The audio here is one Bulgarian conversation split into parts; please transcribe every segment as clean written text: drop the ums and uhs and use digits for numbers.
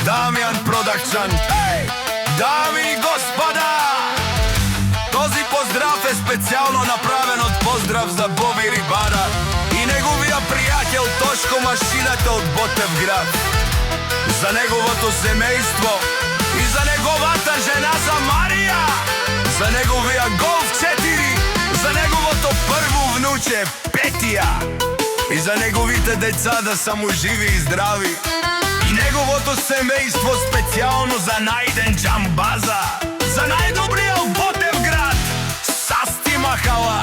Дамјан Продакшн. Дами и господа, този поздрав е специјално направен од поздрав за Боби Рибара и неговија пријател Тошко Машината од Ботевград, за неговото семејство и за неговата жена за Марија, за неговија Голф 4, за неговото прво внуче Петија и за неговите деца да са му живи и здрави, и неговото семејство специјално за Најден Џамбаза, за најдобриот од Ботевград Састи Махала,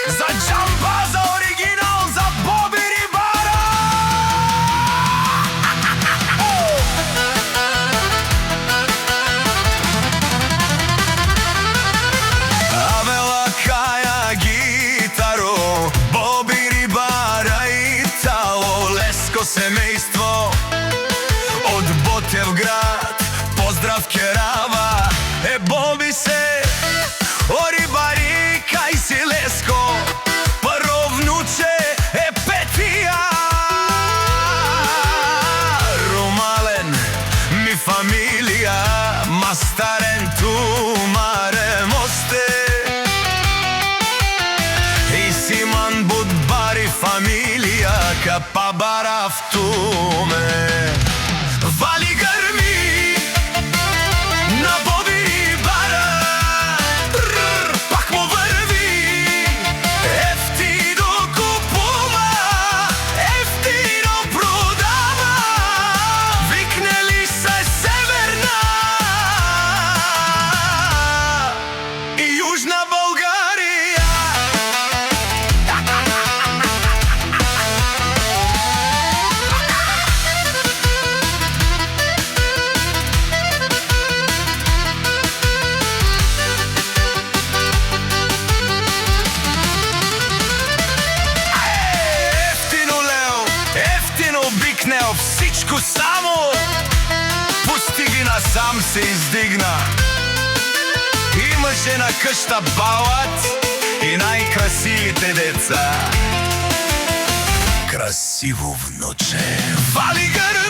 за Џамбаза оригинал, за Боби Рибара. Авела Каја гитаро, Боби Рибара и Тало, Леско семејство од Ботевград, поздрав керава, е Боби се, о рибари кај си Леско, прво внуче е Петија. Ромален ми фамилија, мастарен ту маре мосте, и Симан Будбари фамилија, капа барав туме. Вали грми на Боби Рибара, пак му врви, ефтино купува, ефтино продава, викнели се Северна и Јужна Българија. Бикнео, всичко само пусти ги насам се издигна. Имаше на къща балат и најкрасивите деца. Красиво внуче, вали грм